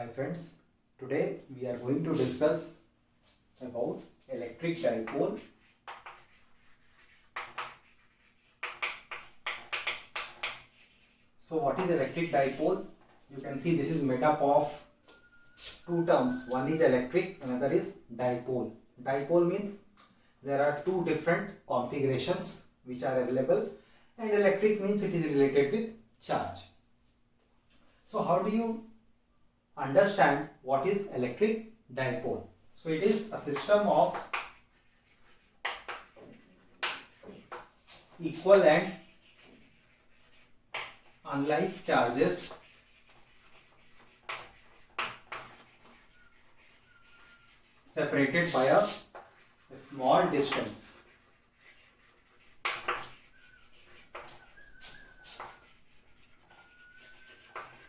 Hi friends, today we are going to discuss about electric dipole. So what is electric dipole? You can see this is made up of two terms. One is electric, another is dipole. Dipole means there are two different configurations which are available, and electric means it is related with charge. So how do you understand what is electric dipole? So it is a system of equal and unlike charges separated by a small distance.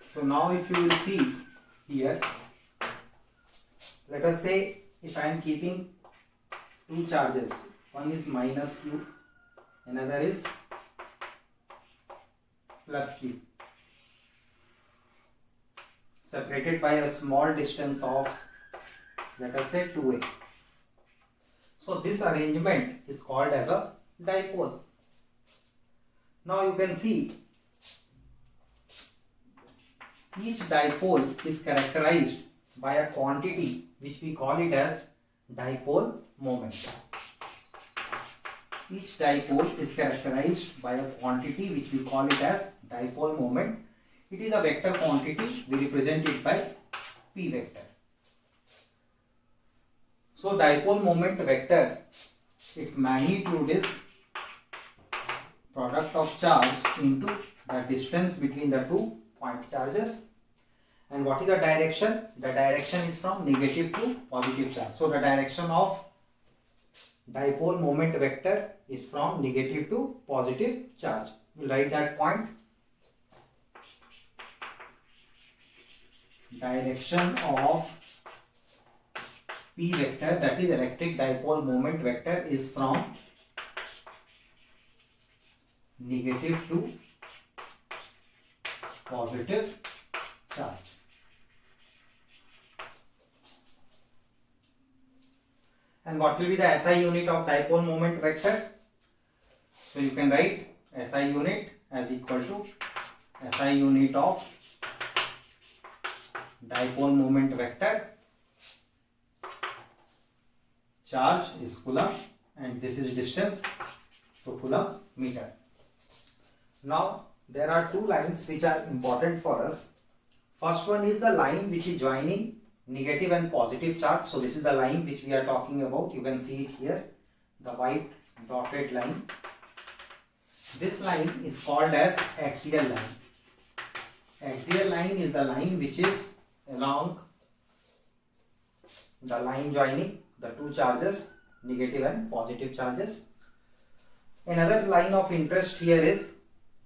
So now if you will see here, let us say if I am keeping two charges, one is minus q, another is plus q, separated by a small distance of, let us say, 2a. So this arrangement is called as a dipole. Now you can see each dipole is characterized by a quantity which we call it as dipole moment. Each dipole is characterized by a quantity which we call it as dipole moment. It is a vector quantity. We represent it by p vector. So dipole moment vector, its magnitude is product of charge into the distance between the two point charges. And what is the direction? The direction is from negative to positive charge. So the direction of dipole moment vector is from negative to positive charge. We'll write that point. Direction of p vector, that is electric dipole moment vector, is from negative to positive charge. And what will be the SI unit of dipole moment vector? So you can write SI unit as equal to SI unit of dipole moment vector. Charge is coulomb and this is distance, so coulomb meter. Now there are two lines which are important for us. First one is the line which is joining negative and positive charge. So this is the line which we are talking about. You can see it here, the white dotted line. This line is called as axial line. Axial line is the line which is along the line joining the two charges, negative and positive charges. Another line of interest here is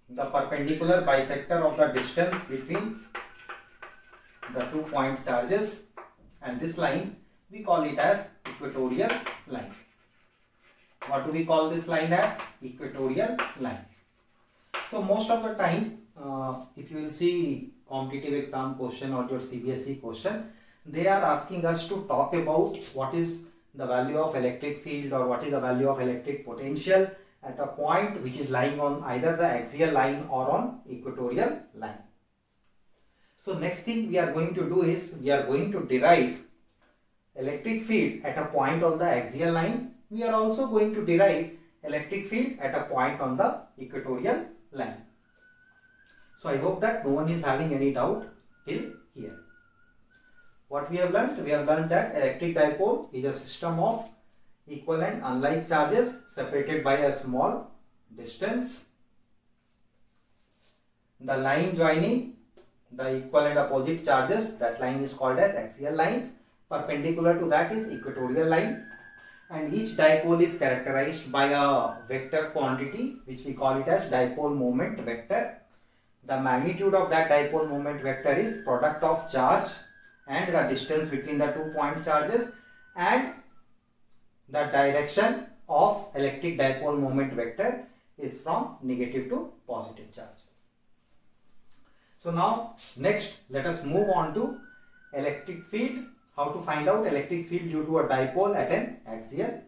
the perpendicular bisector of the distance between the 2 point charges, and this line we call it as equatorial line. What do we call this line as? Equatorial line. So most of the time if you will see competitive exam question or your CBSE question, they are asking us to talk about what is the value of electric field or what is the value of electric potential at a point which is lying on either the axial line or on equatorial line. So next thing we are going to do is we are going to derive electric field at a point on the axial line. We are also going to derive electric field at a point on the equatorial line. So I hope that no one is having any doubt till here. What we have learnt? We have learnt that electric dipole is a system of equal and unlike charges separated by a small distance. The line joining the equal and opposite charges, that line is called as axial line. Perpendicular to that is equatorial line. And each dipole is characterized by a vector quantity which we call it as dipole moment vector. The magnitude of that dipole moment vector is product of charge and the distance between the 2 point charges, and the direction of electric dipole moment vector is from negative to positive charge. So now next let us move on to electric field. How to find out electric field due to a dipole at an axial.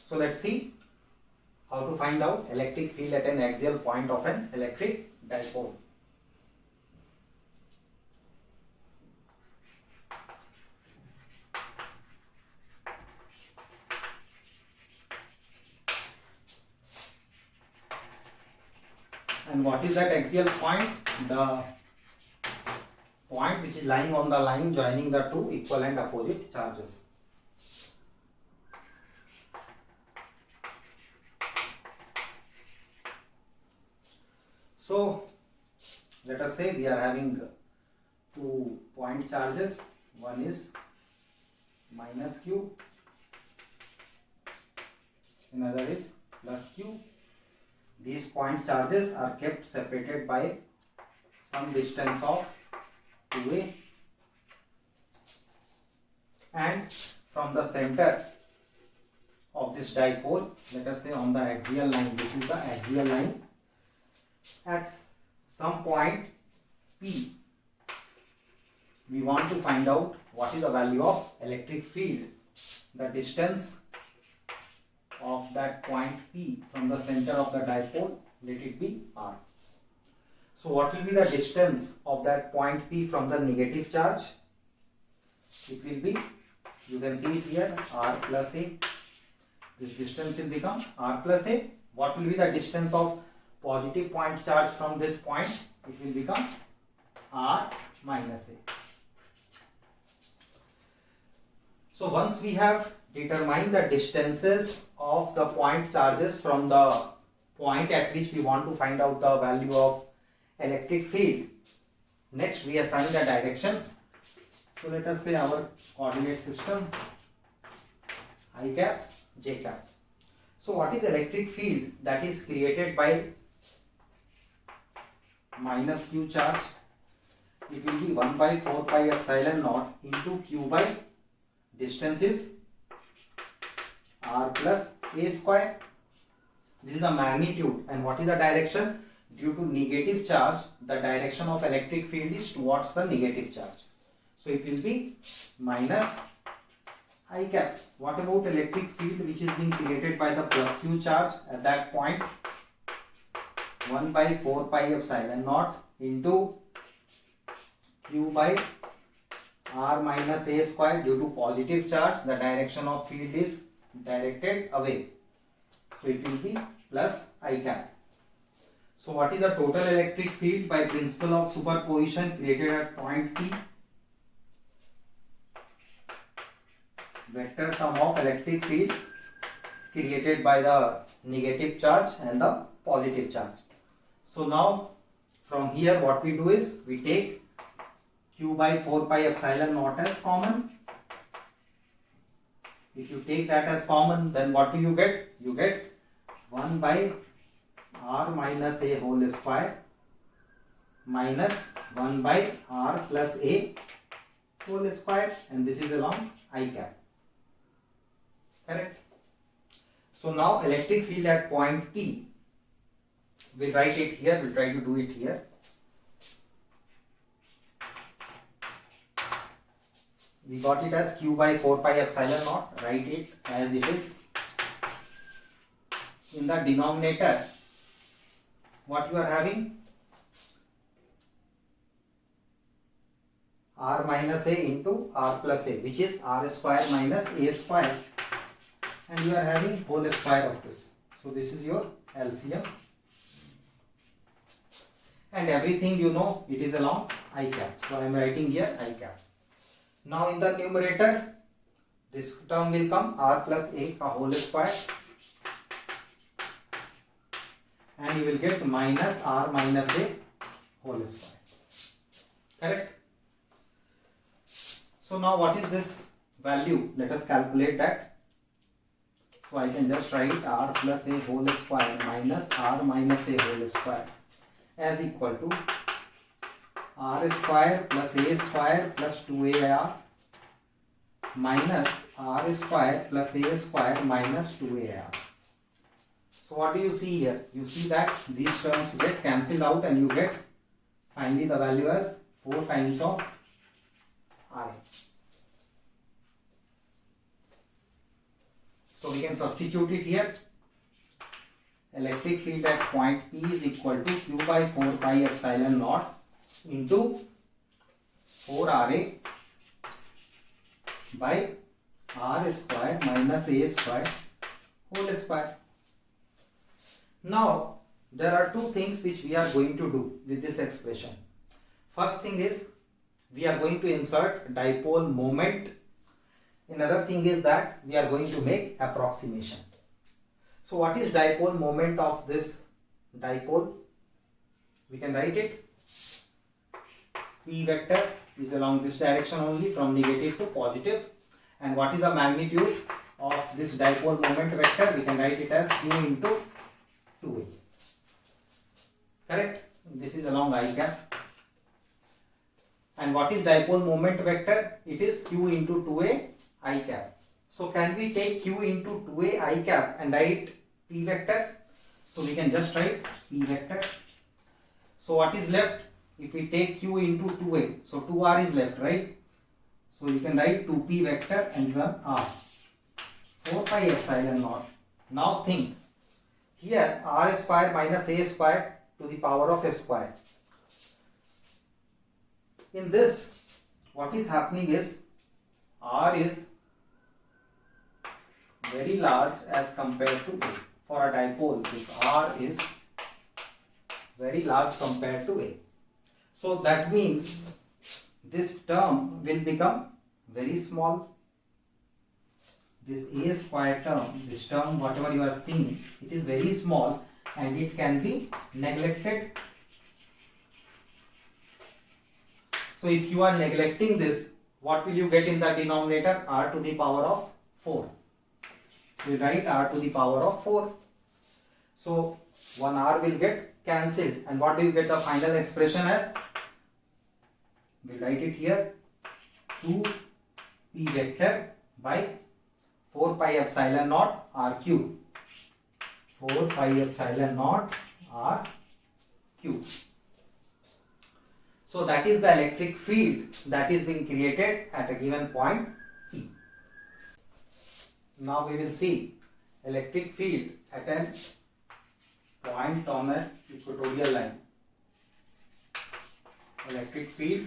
So let's see how to find out electric field at an axial point of an electric dipole. And what is that axial point? The point which is lying on the line joining the two equal and opposite charges. So let us say we are having 2 point charges. One is minus q, another is plus q. These point charges are kept separated by some distance of 2a, and from the center of this dipole, let us say on the axial line, this is the axial line, at some point P, we want to find out what is the value of electric field. The distance of that point P from the center of the dipole, let it be r. So what will be the distance of that point P from the negative charge? It will be, you can see it here, r plus a. This distance will become r plus a. What will be the distance of positive point charge from this point? It will become r minus a. So once we have determined the distances of the point charges from the point at which we want to find out the value of electric field, next we assign the directions. So let us say our coordinate system I cap, j cap. So what is electric field that is created by minus q charge? It will be 1 by 4 pi epsilon naught into q by distance is r plus a square. This is the magnitude. And what is the direction? Due to negative charge, the direction of electric field is towards the negative charge. So it will be minus I cap. What about electric field which is being created by the plus q charge at that point? 1 by 4 pi epsilon naught into q by r minus a square. Due to positive charge, the direction of field is directed away. So it will be plus I cap. So what is the total electric field by principle of superposition created at point P? Vector sum of electric field created by the negative charge and the positive charge. So now from here what we do is we take q by 4 pi epsilon naught as common. If you take that as common, then what do you get? You get 1 by r minus a whole square minus 1 by r plus a whole square, and this is along I cap. Correct? So now electric field at point P, we'll write it here, we'll try to do it here. We got it as q by 4 pi epsilon naught. Write it as it is. In the denominator, what you are having? R minus a into r plus a, which is r square minus a square, and you are having whole square of this. So this is your LCM, and everything you know, it is along I cap. So I am writing here I cap. Now in the numerator, this term will come r plus a ka whole square, and you will get minus r minus a whole square. Correct? So now what is this value? Let us calculate that. So I can just write r plus a whole square minus r minus a whole square as equal to r square plus a square plus 2ar minus r square plus a square minus 2ar. So what do you see here? You see that these terms get cancelled out and you get finally the value as 4 times of I. So we can substitute it here. Electric field at point P is equal to Q by 4 pi epsilon naught into 4 Ra by R square minus A square whole square. Now there are two things which we are going to do with this expression. First thing is we are going to insert dipole moment. Another thing is that we are going to make approximation. So what is dipole moment of this dipole? We can write it. P vector is along this direction only, from negative to positive. And what is the magnitude of this dipole moment vector? We can write it as Q into 2A. Correct? This is along I cap. And what is dipole moment vector? It is Q into 2A I cap. So can we take Q into 2A I cap and write P vector? So we can just write P vector. So what is left? If we take Q into 2A, so 2R is left, right? So you can write 2P vector and one R. 4 pi epsilon naught. Now think, here R square minus A square to the power of S square. In this, what is happening is R is very large as compared to A. For a dipole, this R is very large compared to A. So that means this term will become very small. This A square term, this term whatever you are seeing, it is very small and it can be neglected. So if you are neglecting this, what will you get in the denominator? R to the power of 4. So you write R to the power of 4. So one R will get cancelled, and what do you get the final expression as? We write it here, 2 P vector by 4 pi epsilon naught R cube. 4 pi epsilon naught R cube. So that is the electric field that is being created at a given point P. Now we will see electric field at a point on an equatorial line. Electric field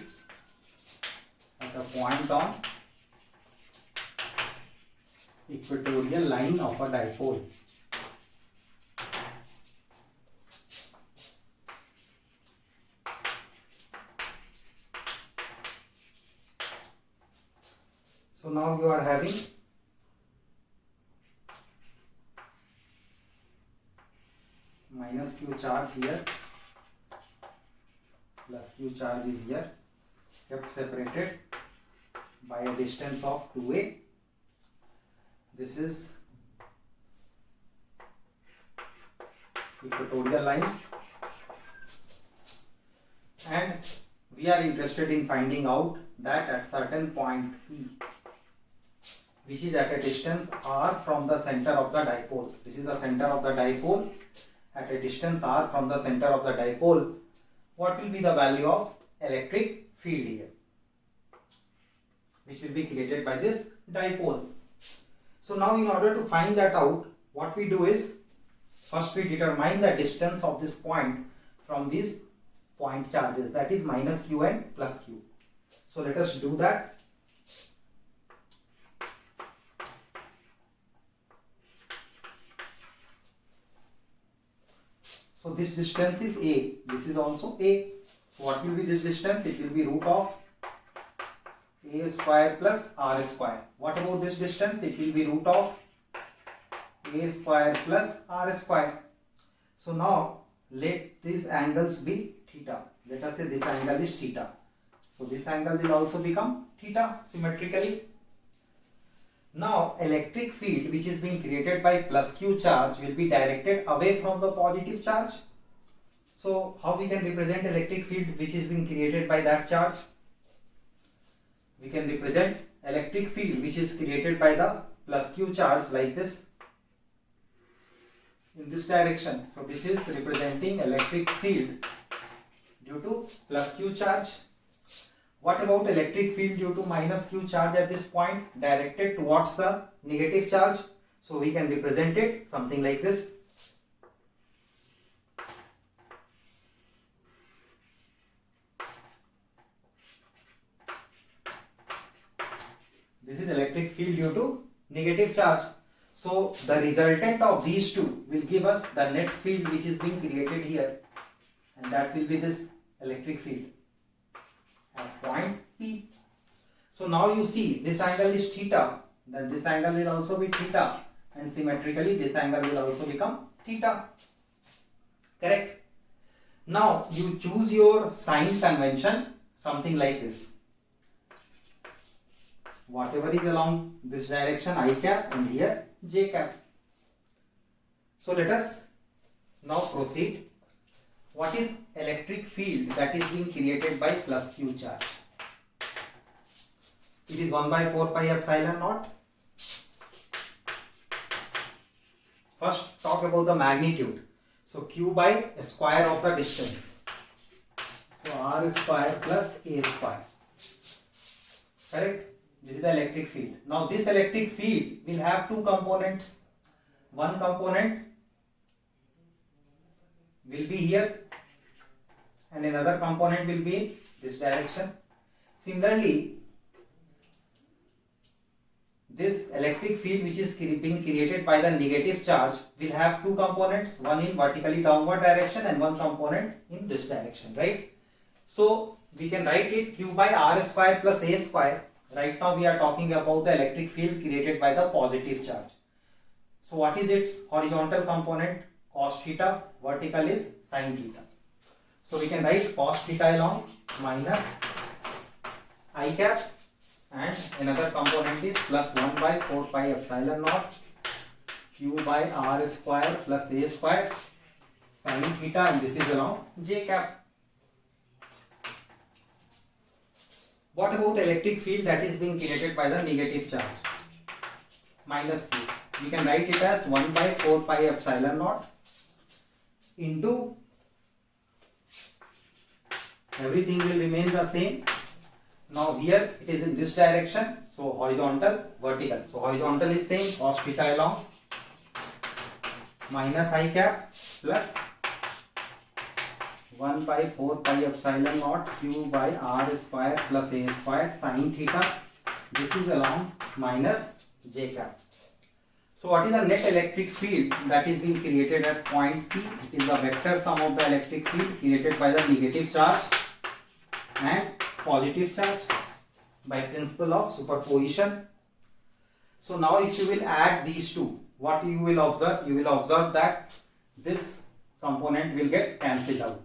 at a point on equatorial line of a dipole. So now you are having minus Q charge here, plus Q charge is here, kept separated by a distance of 2A. This is equatorial line, and we are interested in finding out that at certain point P, which is at a distance r from the center of the dipole. This is the center of the dipole. At a distance r from the center of the dipole, what will be the value of electric field here, which will be created by this dipole. So now in order to find that out, what we do is, first we determine the distance of this point from these point charges, that is minus Q and plus Q. So let us do that. So this distance is A, this is also A. So what will be this distance? It will be root of A square plus R square. What about this distance? It will be root of A square plus R square. So now let these angles be theta. Let us say this angle is theta. So this angle will also become theta symmetrically. Now electric field which is being created by plus Q charge will be directed away from the positive charge. So how we can represent electric field which is being created by that charge? We can represent electric field which is created by the plus Q charge like this, in this direction. So this is representing electric field due to plus Q charge. What about electric field due to minus Q charge at this point, directed towards the negative charge? So we can represent it something like this. This is electric field due to negative charge. So the resultant of these two will give us the net field which is being created here, and that will be this electric field at point P. So now you see this angle is theta, then this angle will also be theta, and symmetrically this angle will also become theta. Correct? Now you choose your sign convention something like this. Whatever is along this direction I cap, and here j cap. So let us now proceed. What is electric field that is being created by plus q charge? It is 1 by 4 pi epsilon naught. First talk about the magnitude. So q by square of the distance. So r square plus a square. Correct? This is the electric field. Now this electric field will have two components. One component will be here and another component will be in this direction. Similarly, this electric field which is being created by the negative charge will have two components, one in vertically downward direction and one component in this direction, right? So we can write it q by r square plus a square. Right now we are talking about the electric field created by the positive charge. So what is its horizontal component? Cos theta. Vertical is sin theta. So we can write cos theta along minus I cap, and another component is plus 1 by 4 pi epsilon naught q by r square plus a square sin theta, and this is along j cap. What about electric field that is being created by the negative charge? Minus q. We can write it as 1 by 4 pi epsilon naught into, everything will remain the same. Now here it is in this direction, so horizontal, vertical. So horizontal is same, cos theta along minus I cap plus 1 by 4 pi epsilon naught q by r square plus a square sin theta. This is along minus j cap. So what is the net electric field that is being created at point P? It is the vector sum of the electric field created by the negative charge and positive charge by principle of superposition. So now if you will add these two, what you will observe? You will observe that this component will get cancelled out.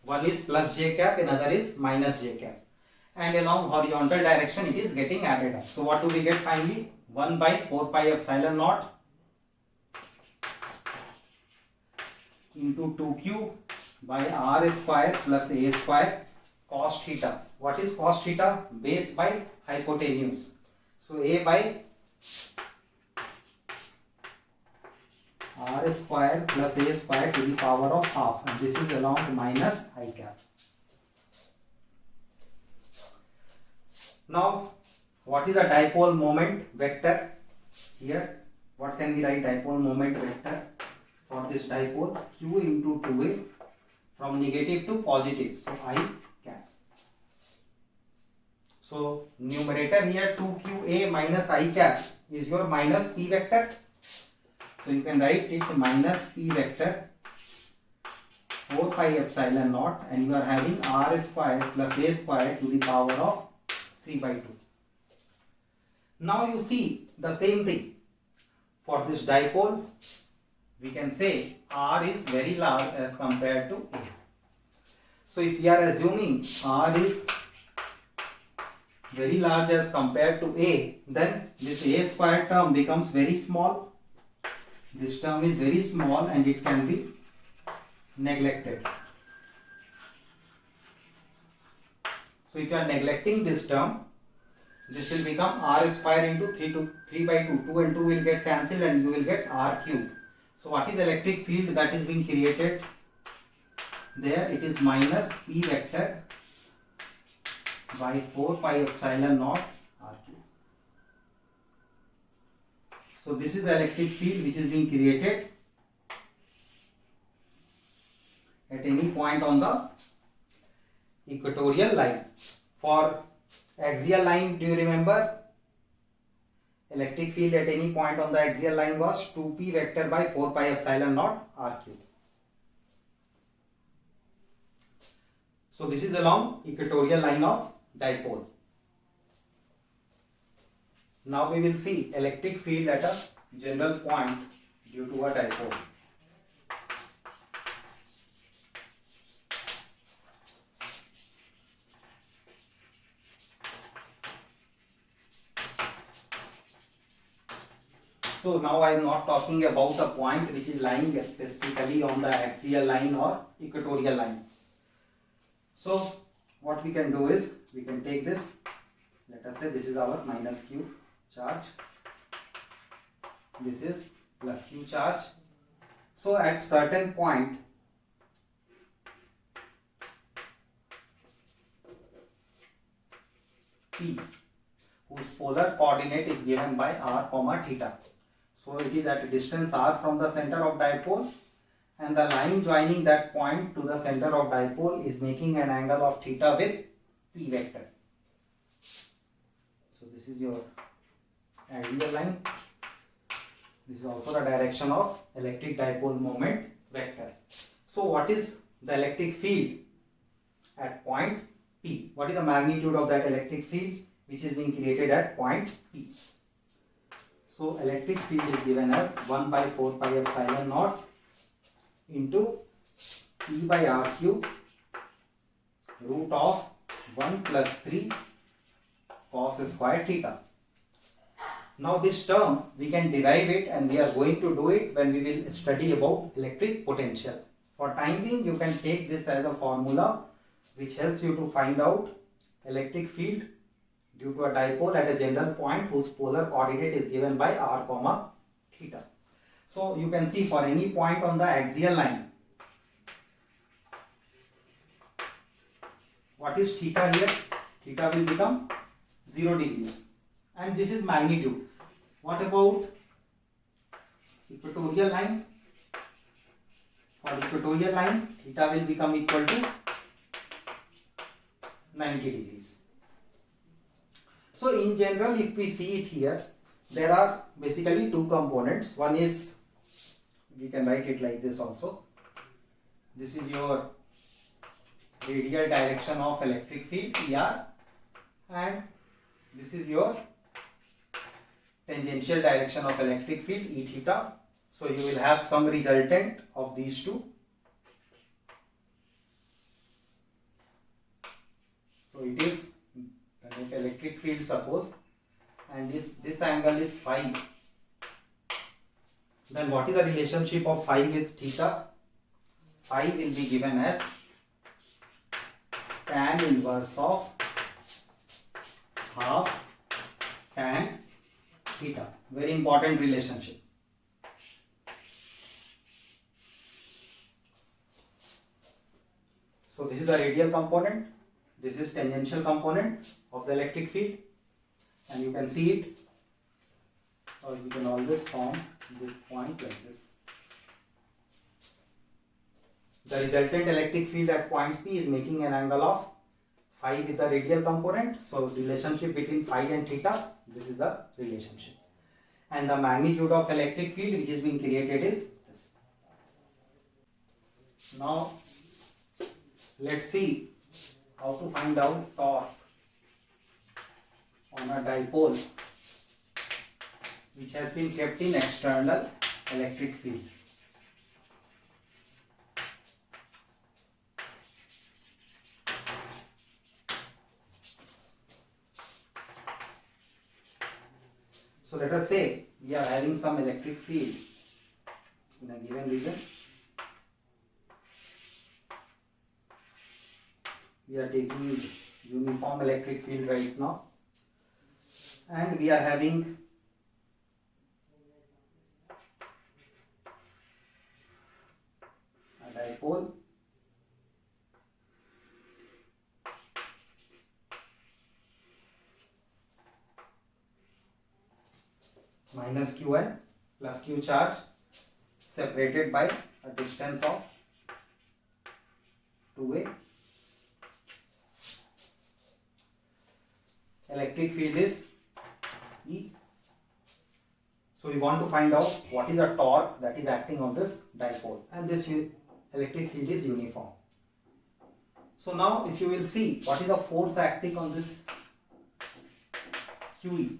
One is plus j cap, another is minus j cap, and along horizontal direction it is getting added up. So what do we get finally? 1 by 4 pi epsilon naught into 2q by r square plus a square cos theta. What is cos theta? Base by hypotenuse. So a by r square plus a square to the power of half, and this is along minus I cap. Now what is the dipole moment vector here? What can we write dipole moment vector for this dipole? Q into 2a from negative to positive, so I cap. So numerator here 2qa minus I cap is your minus p vector. So you can write it minus p vector 4 pi epsilon naught, and you are having r square plus a square to the power of 3 by 2. Now you see the same thing for this dipole. We can say r is very large as compared to a. So if we are assuming r is very large as compared to a, then this a square term becomes very small. This term is very small and it can be neglected. So if you are neglecting this term, this will become r square into 3 by 2. 2 and 2 will get cancelled and you will get r cube. So what is electric field that is being created? There it is minus p vector by 4 pi epsilon naught r cube. So this is the electric field which is being created at any point on the equatorial line. For axial line, do you remember? Electric field at any point on the axial line was 2p vector by 4 pi epsilon naught r cube. So this is along equatorial line of dipole. Now we will see electric field at a general point due to a dipole. So now I am not talking about a point which is lying specifically on the axial line or equatorial line. So what we can do is, we can take this, let us say this is our minus q charge, this is plus q charge. So at certain point, P, whose polar coordinate is given by r comma theta. So it is at a distance r from the center of dipole, and the line joining that point to the center of dipole is making an angle of theta with P vector. So this is your ideal line. This is also the direction of electric dipole moment vector. So what is the electric field at point P? What is the magnitude of that electric field which is being created at point P? So electric field is given as 1 by 4 pi epsilon naught into P by r cube root of 1 plus 3 cos square theta. Now this term we can derive it, and we are going to do it when we will study about electric potential. For time being, you can take this as a formula which helps you to find out electric field due to a dipole at a general point whose polar coordinate is given by r comma theta. So you can see for any point on the axial line, what is theta here? Theta will become 0 degrees, and this is magnitude. What about equatorial line? For equatorial line, theta will become equal to 90 degrees. So in general, if we see it here, there are basically two components. One is, we can write it like this also. This is your radial direction of electric field ER, and this is your tangential direction of electric field E theta. So you will have some resultant of these two. So it is the electric field, suppose, and if this angle is phi, then what is the relationship of phi with theta? Phi will be given as tan inverse of half tan theta. Very important relationship. So this is the radial component, this is tangential component of the electric field, and you can see it, or you can always form this point like this. The resultant electric field at point P is making an angle of phi with the radial component. So relationship between phi and theta, this is the relationship. And the magnitude of electric field which is being created is this. Now let's see how to find out torque on a dipole which has been kept in external electric field. So let us say we are having some electric field in a given region. We are taking uniform electric field right now, and we are having a dipole minus q and plus q charge separated by a distance of 2a. Electric field is E. So we want to find out what is the torque that is acting on this dipole, and this electric field is uniform. So now if you will see what is the force acting on this QE,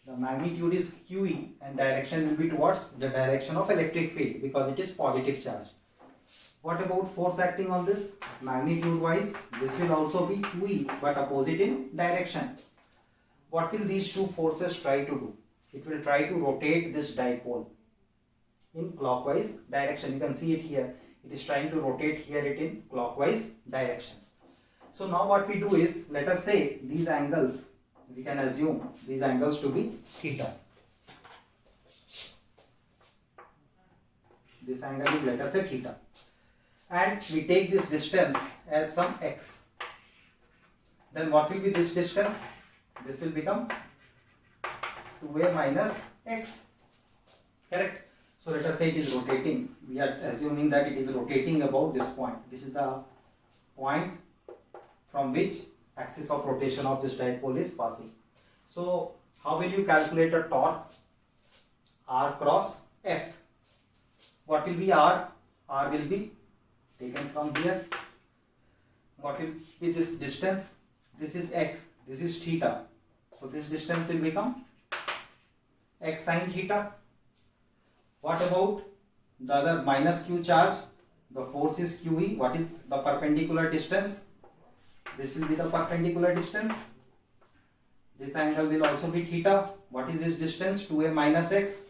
the magnitude is QE and direction will be towards the direction of electric field because it is positive charge. What about force acting on this? Magnitude wise this will also be QE but opposite in direction. What will these two forces try to do? It will try to rotate this dipole in clockwise direction. You can see it here. It is trying to rotate here it in clockwise direction. So now what we do is, let us say these angles, we can assume these angles to be theta. This angle is, let us say, theta. And we take this distance as some x. Then what will be this distance? This will become 2a minus x. Correct? So let us say it is rotating. We are assuming that it is rotating about this point. This is the point from which axis of rotation of this dipole is passing. So how will you calculate a torque? R cross F. What will be R? R will be taken from here. What will be this distance? This is x. This is theta. So this distance will become x sine theta. What about the other minus q charge? The force is QE. What is the perpendicular distance? This will be the perpendicular distance. This angle will also be theta. What is this distance? 2a minus x.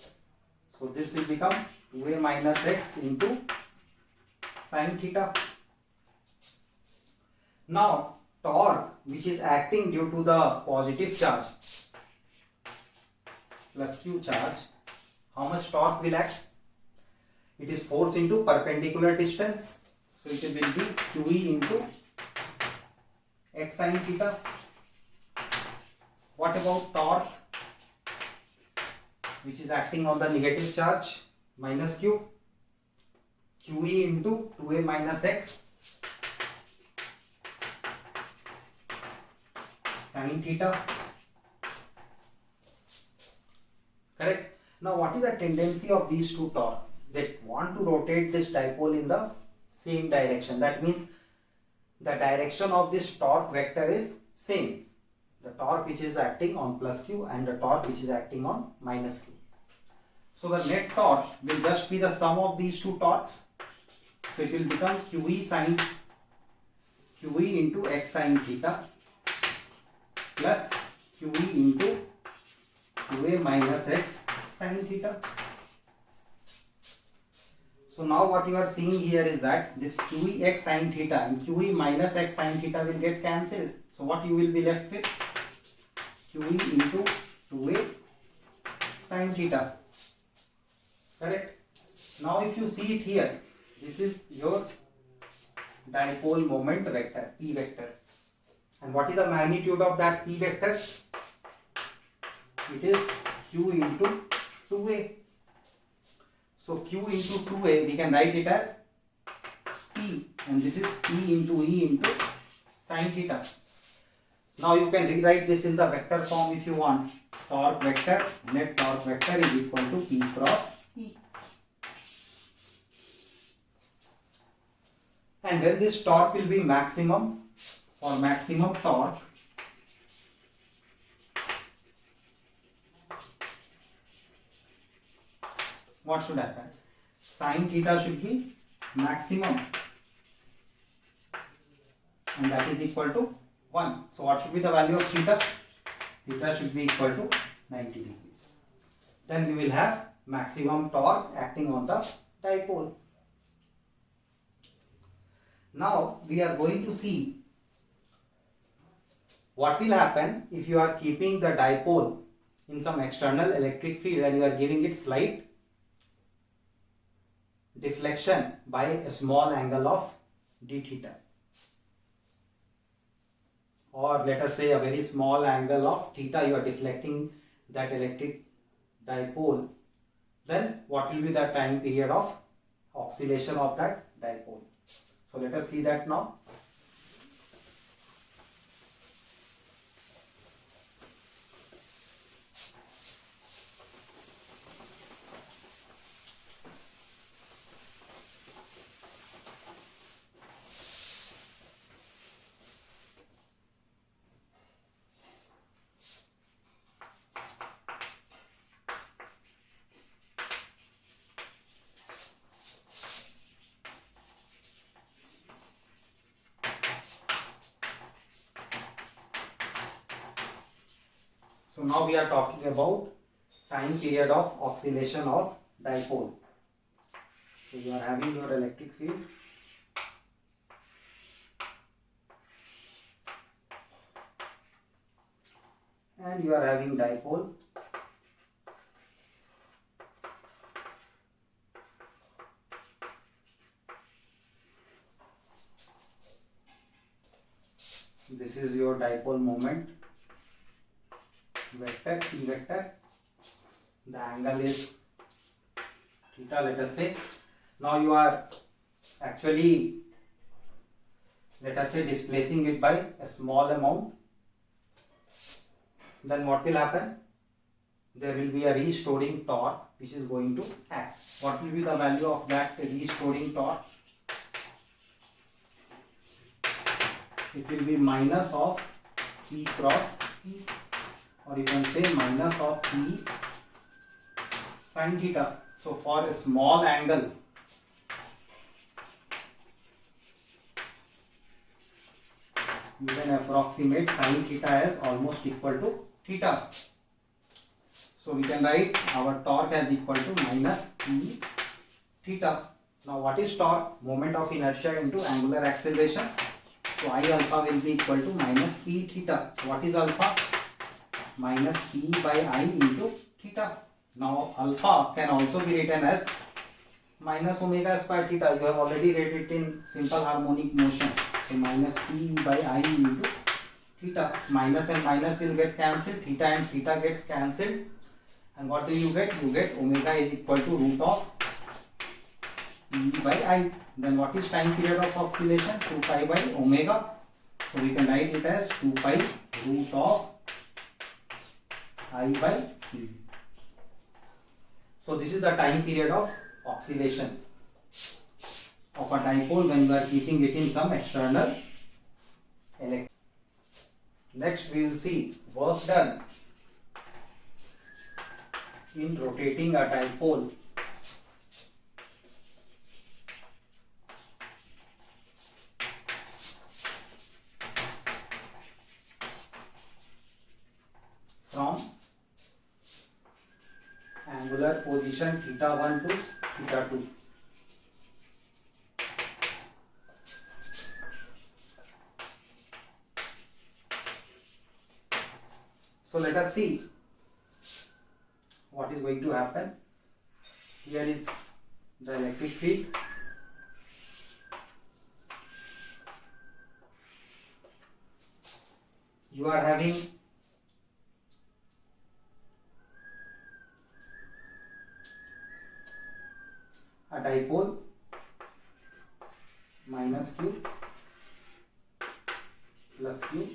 So this will become 2a minus x into sine theta. Now torque which is acting due to the positive charge plus q charge, how much torque will act? It is force into perpendicular distance. So it will be QE into x sine theta. What about torque which is acting on the negative charge? Minus q. QE into 2a minus x sine theta. Correct? Now what is the tendency of these two torque? They want to rotate this dipole in the same direction. That means the direction of this torque vector is same. The torque which is acting on plus q and the torque which is acting on minus q. So the net torque will just be the sum of these two torques. So it will become QE into x sine theta plus QE into 2a minus x sine theta. So now what you are seeing here is that this QE x sine theta and QE minus x sine theta will get cancelled. So what you will be left with? QE into 2a sine theta. Correct? Now if you see it here, this is your dipole moment vector, P vector. And what is the magnitude of that P vector? It is Q into 2a. So Q into 2a, we can write it as P, and this is P into E into sine theta. Now you can rewrite this in the vector form if you want. Torque vector, net torque vector is equal to P cross E. And when this torque will be maximum or maximum torque, what should happen? Sine theta should be maximum, and that is equal to 1. So what should be the value of theta? Theta should be equal to 90 degrees. Then we will have maximum torque acting on the dipole. Now we are going to see what will happen if you are keeping the dipole in some external electric field and you are giving it slight deflection by a small angle of d theta, or let us say a very small angle of theta. You are deflecting that electric dipole, then what will be the time period of oscillation of that dipole? So let us see that now. So now we are talking about time period of oscillation of dipole. So you are having your electric field, and you are having dipole. This is your dipole moment vector, P vector. The angle is theta, let us say. Now you are actually, let us say, displacing it by a small amount. Then what will happen? There will be a restoring torque which is going to act. What will be the value of that restoring torque? It will be minus of P cross E, or you can say minus of P sin theta. So for a small angle, you can approximate sin theta as almost equal to theta. So we can write our torque as equal to minus P theta. Now what is torque? Moment of inertia into angular acceleration. So I alpha will be equal to minus P theta. So what is alpha? Minus P by I into theta. Now alpha can also be written as minus omega square theta. You have already read it in simple harmonic motion. So minus P by I into theta. Minus and minus will get cancelled. Theta and theta gets cancelled. And what do you get? You get omega is equal to root of P by I. Then what is time period of oscillation? 2 pi by omega. So we can write it as 2 pi root of I by P. So this is the time period of oscillation of a dipole when you are keeping it in some external electrode. Next we will see work done in rotating a dipole. From angular position theta 1 to theta 2. So let us see what is going to happen. Here is the electric field. You are having a dipole minus Q plus Q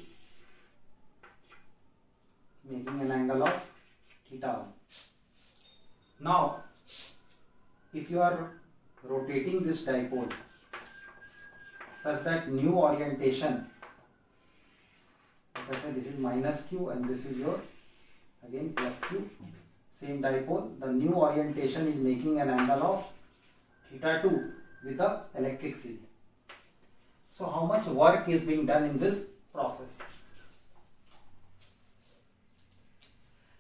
making an angle of theta 1. Now if you are rotating this dipole such that new orientation, like I said, this is minus Q and this is your again plus Q, same dipole, the new orientation is making an angle of theta 2 with the electric field. So how much work is being done in this process?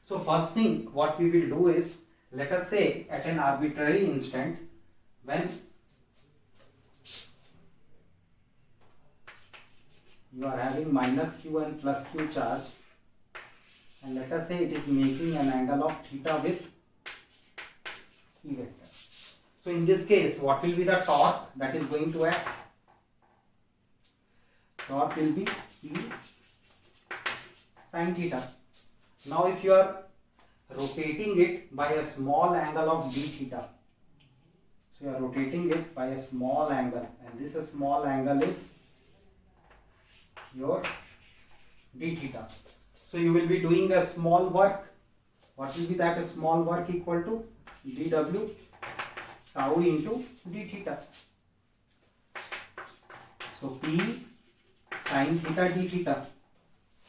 So first thing what we will do is, let us say at an arbitrary instant when you are having minus Q and plus Q charge, and let us say it is making an angle of theta with E vector. So in this case, what will be the torque that is going to act? Torque will be P sin theta. Now if you are rotating it by a small angle of d theta. So you are rotating it by a small angle, and this small angle is your d theta. So you will be doing a small work. What will be that small work? Equal to dw tau into d theta. So P sin theta d theta.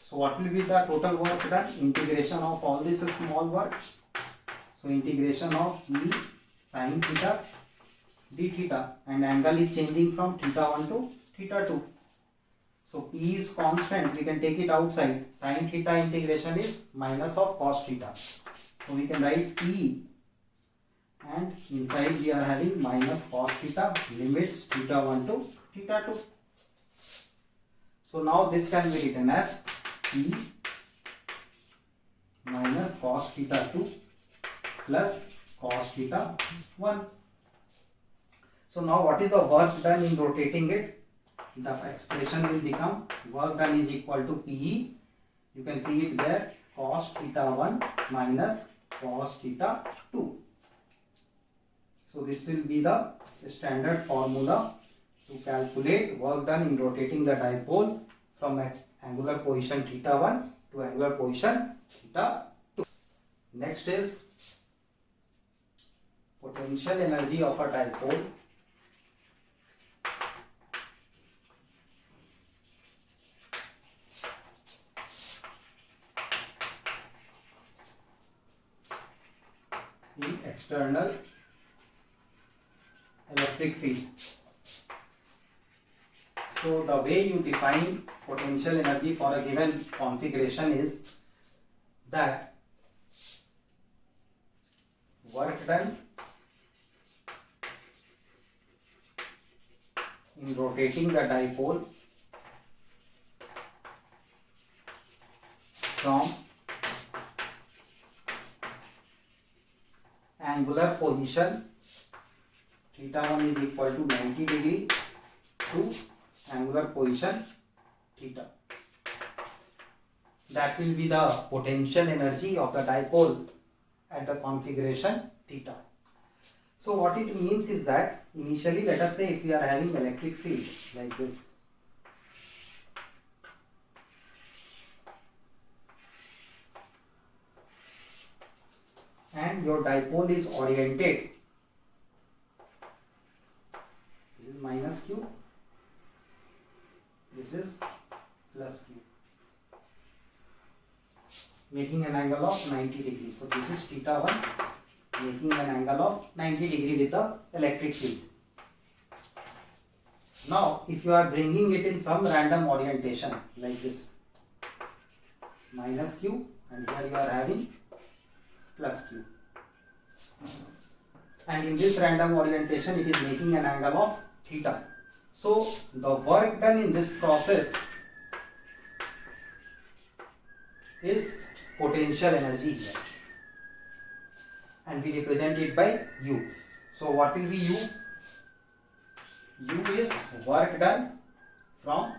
So what will be the total work done? Integration of all this small work. So integration of P sin theta d theta, and angle is changing from theta 1 to theta 2. So P is constant, we can take it outside. Sin theta integration is minus of cos theta. So we can write P, and inside we are having minus cos theta, limits theta 1 to theta 2. So now this can be written as P minus cos theta 2 plus cos theta 1. So now what is the work done in rotating it? The expression will become work done is equal to PE. You can see it there, cos theta 1 minus cos theta 2. So this will be the standard formula to calculate work done in rotating the dipole from angular position theta 1 to angular position theta 2. Next is potential energy of a dipole. In external electric field. So the way you define potential energy for a given configuration is that work done in rotating the dipole from angular position theta 1 is equal to 90 degree to angular position theta. That will be the potential energy of the dipole at the configuration theta. So what it means is that initially, let us say if we are having electric field like this, and your dipole is oriented, this is minus q, this is plus q, making an angle of 90 degrees. So this is theta 1 making an angle of 90 degree with the electric field. Now if you are bringing it in some random orientation like this, minus q, and here you are having plus q, and in this random orientation it is making an angle of theta. So the work done in this process is potential energy here, and we represent it by U. So what will be U? U is work done from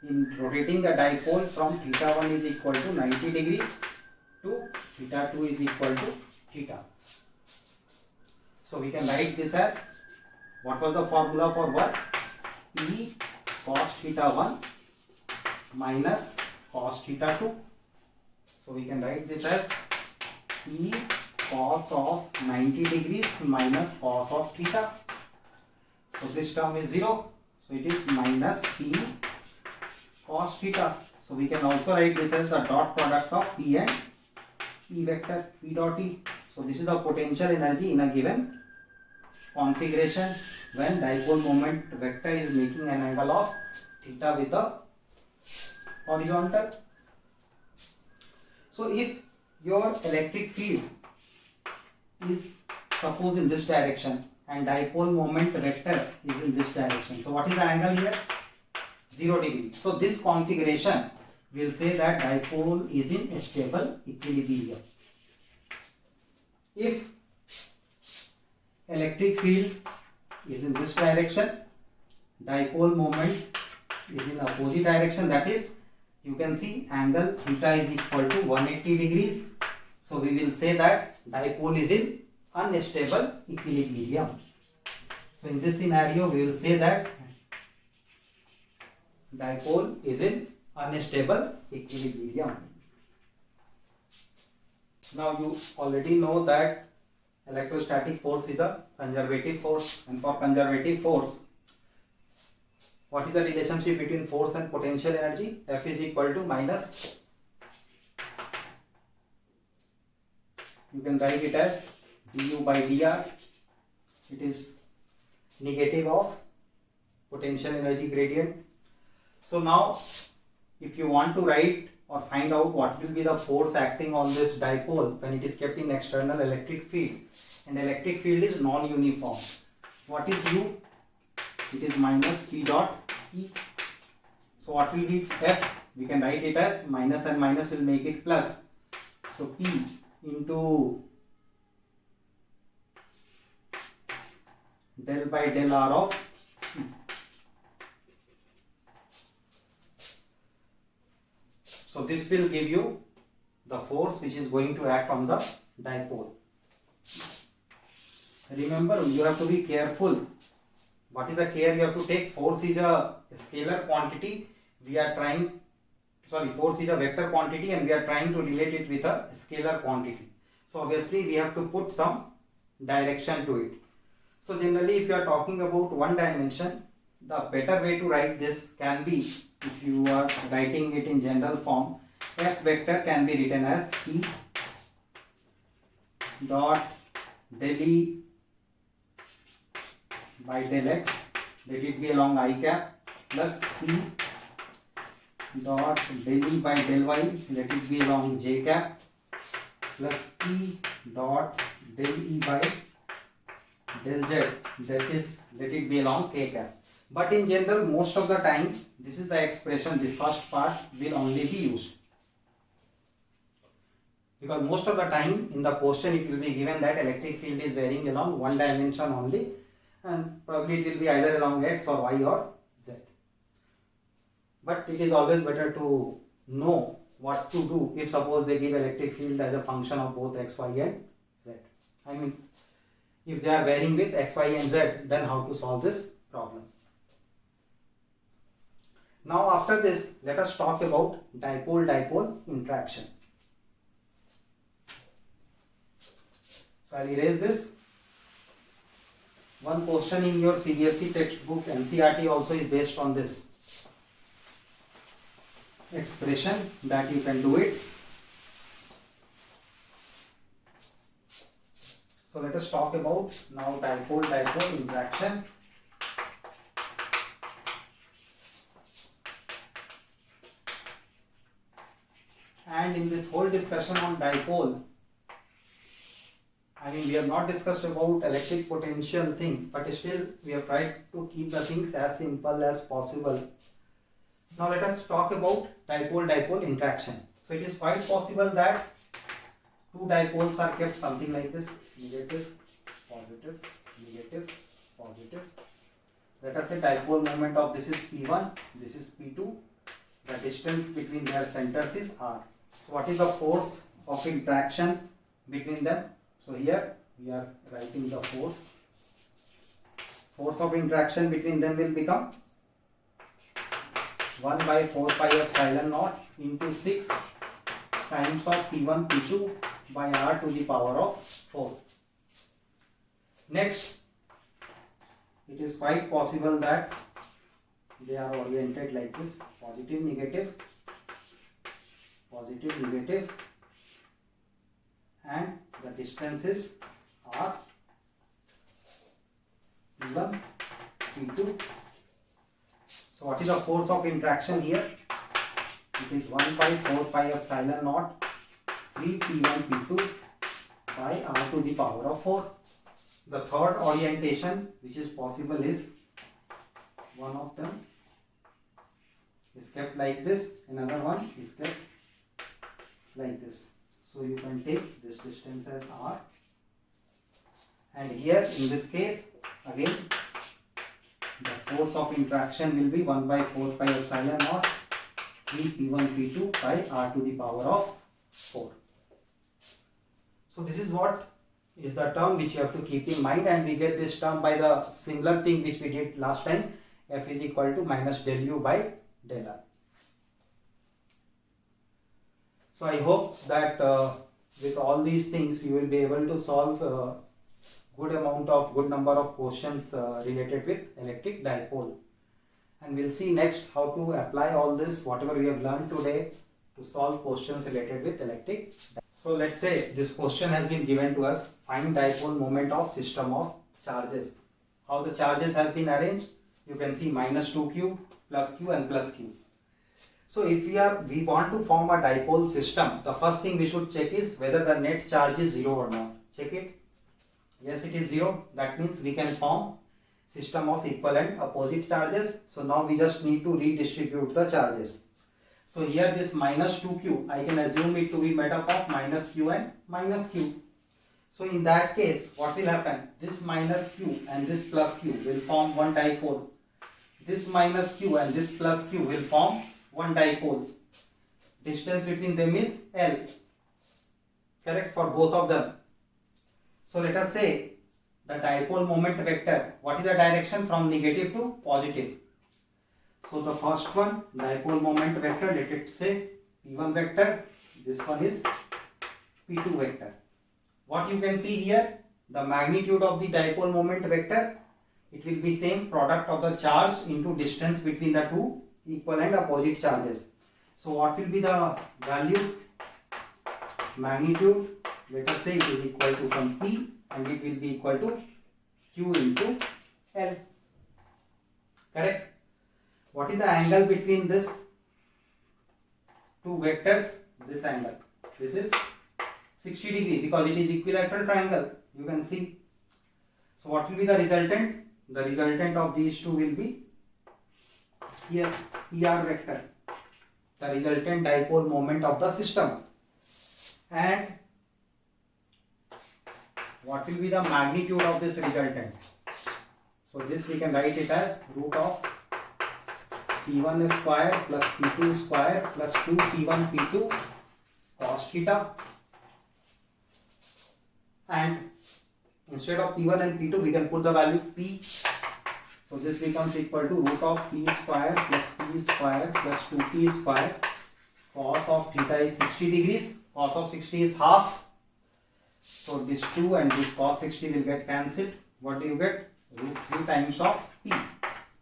in rotating the dipole from theta 1 is equal to 90 degree to theta 2 is equal to theta. So we can write this as, what was the formula for work? P cos theta 1 minus cos theta 2. So we can write this as P cos of 90 degrees minus cos of theta. So this term is 0. So it is minus P cos theta. So we can also write this as the dot product of P and E vector, P dot E. So this is the potential energy in a given configuration when dipole moment vector is making an angle of theta with the horizontal. So if your electric field is suppose in this direction and dipole moment vector is in this direction, so what is the angle here? 0 degree. So this configuration will say that dipole is in stable equilibrium. If electric field is in this direction, dipole moment is in opposite direction, that is, you can see angle theta is equal to 180 degrees. So we will say that dipole is in unstable equilibrium. So in this scenario we will say that dipole is in unstable equilibrium. Now you already know that electrostatic force is a conservative force, and for conservative force, what is the relationship between force and potential energy? F is equal to minus, you can write it as du by dr. It is negative of potential energy gradient. So now if you want to write or find out what will be the force acting on this dipole when it is kept in external electric field, and electric field is non-uniform. What is U? It is minus P dot E. So what will be F? We can write it as minus, and minus will make it plus. So P into del by del R of E. So this will give you the force which is going to act on the dipole. Remember, you have to be careful. What is the care you have to take? Force is a scalar quantity. Force is a vector quantity and we are trying to relate it with a scalar quantity. So obviously we have to put some direction to it. So generally if you are talking about one dimension, the better way to write this can be, if you are writing it in general form, F vector can be written as P dot del E by del X, let it be along I cap, plus P dot del E by del Y, let it be along J cap, plus P dot del E by del Z, that is, let it be along K cap. But in general, most of the time, this is the expression, the first part will only be used. Because most of the time in the question it will be given that electric field is varying along one dimension only, and probably it will be either along X or Y or Z. But it is always better to know what to do if suppose they give electric field as a function of both X, Y and Z. I mean, if they are varying with X, Y and Z, then how to solve this problem. Now after this, let us talk about dipole-dipole interaction. So I will erase this. One question in your CBSE textbook, NCERT also is based on this expression, that you can do it. So let us talk about now dipole-dipole interaction. And in this whole discussion on dipole, I mean, we have not discussed about electric potential thing, but still we have tried to keep the things as simple as possible. Now let us talk about dipole-dipole interaction. So it is quite possible that two dipoles are kept something like this, negative, positive, negative, positive. Let us say dipole moment of this is P1, this is P2. The distance between their centers is R. So what is the force of interaction between them? So here we are writing the force. Force of interaction between them will become 1 by 4 pi epsilon naught into 6 times of P1 P2 by R to the power of 4. Next, it is quite possible that they are oriented like this, positive, negative, positive, negative, and the distance is R, P1, P2. So what is the force of interaction here? It is 1 by 4 pi epsilon naught 3 P1 P2 by R to the power of 4. The third orientation which is possible is one of them is kept like this, another one is kept like this. So you can take this distance as R, and here in this case again the force of interaction will be 1 by 4 pi epsilon naught 3 P1 P2 by R to the power of 4. So this is what is the term which you have to keep in mind, and we get this term by the similar thing which we did last time. F is equal to minus del u by del r. So I hope that with all these things you will be able to solve good number of questions related with electric dipole. And we'll see next how to apply all this whatever we have learned today to solve questions related with electric dipole. So let's say this question has been given to us, find dipole moment of system of charges. How the charges have been arranged? You can see minus 2q, plus q and plus q. So if we want to form a dipole system, the first thing we should check is whether the net charge is 0 or not. Check it. Yes, it is 0. That means we can form system of equal and opposite charges. So now we just need to redistribute the charges. So here this minus 2q, I can assume it to be made up of minus q and minus q. So in that case, what will happen? This minus q and this plus q will form one dipole. This minus q and this plus q will form one dipole. Distance between them is L. Correct, for both of them. So let us say the dipole moment vector. What is the direction from negative to positive? So the first one, dipole moment vector, let it say P1 vector. This one is P2 vector. What you can see here, the magnitude of the dipole moment vector, it will be same product of the charge into distance between the two equal and opposite charges. So what will be the value? Magnitude, let us say it is equal to some P, and it will be equal to Q into L. Correct? What is the angle between this two vectors? This angle. This is 60 degree because it is equilateral triangle. You can see. So what will be the resultant? The resultant of these two will be here PR vector, the resultant dipole moment of the system. And what will be the magnitude of this resultant? So this we can write it as root of P1 square plus P2 square plus 2 P1 P2 cos theta. And instead of P1 and P2 we can put the value P. So this becomes equal to root of P square plus P square plus 2P square. Cos of theta is 60 degrees. Cos of 60 is half. So this 2 and this cos 60 will get cancelled. What do you get? Root 3 times of P.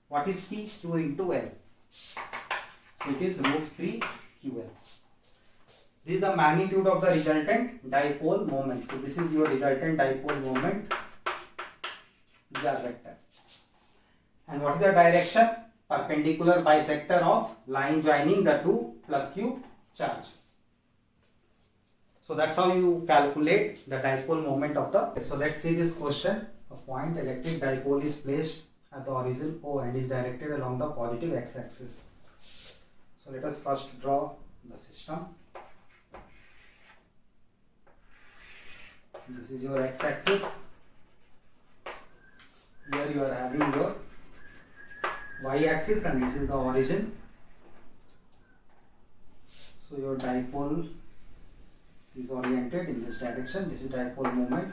What is P? Q into L. So it is root 3 QL. This is the magnitude of the resultant dipole moment. So this is your resultant dipole moment, PR vector. And what is the direction? Perpendicular bisector of line joining the two plus Q charge. So that's how you calculate the dipole moment of the. So let's see this question. A point electric dipole is placed at the origin O and is directed along the positive x-axis. So let us first draw the system. This is your x-axis. Here you are having your y-axis and this is the origin. So your dipole is oriented in this direction. This is dipole moment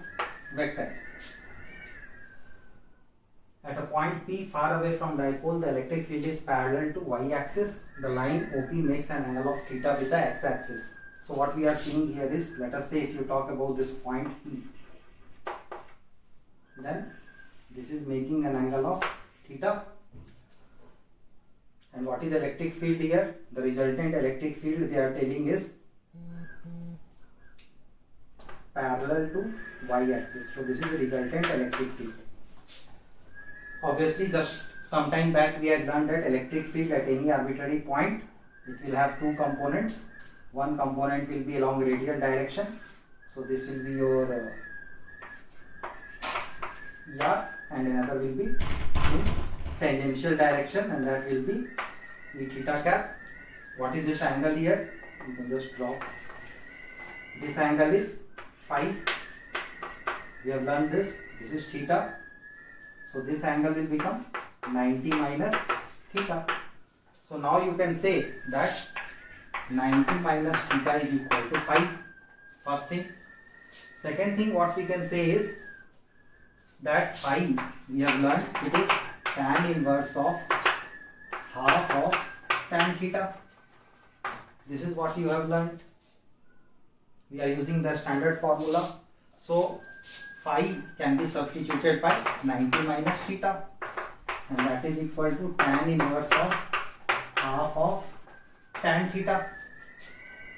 vector. At a point P far away from dipole, the electric field is parallel to y-axis. The line OP makes an angle of theta with the x-axis. So what we are seeing here is, let us say if you talk about this point P, then this is making an angle of theta. And what is electric field here? The resultant electric field they are telling is parallel to y-axis. So this is the resultant electric field. Obviously, just some time back we had learned that electric field at any arbitrary point, it will have two components. One component will be along radial direction. So this will be your ER, and another will be in tangential direction, and that will be E theta cap. What is this angle here? You can just draw. This angle is phi. We have learned this. This is theta. So this angle will become 90 minus theta. So now you can say that 90 minus theta is equal to phi. First thing. Second thing what we can say is that phi, we have learned it is tan inverse of half of tan theta. This is what you have learned. We are using the standard formula. So phi can be substituted by 90 minus theta, and that is equal to tan inverse of half of tan theta.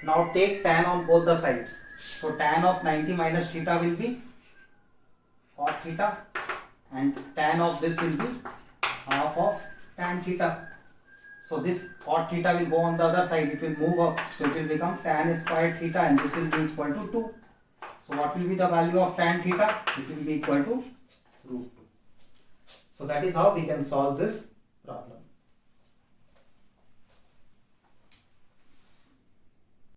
Now take tan on both the sides. So tan of 90 minus theta will be cot theta, and tan of this will be half of tan theta. So this cot theta will go on the other side, it will move up, so it will become tan squared theta, and this will be equal to 2. So what will be the value of tan theta? It will be equal to root 2. So that is how we can solve this problem.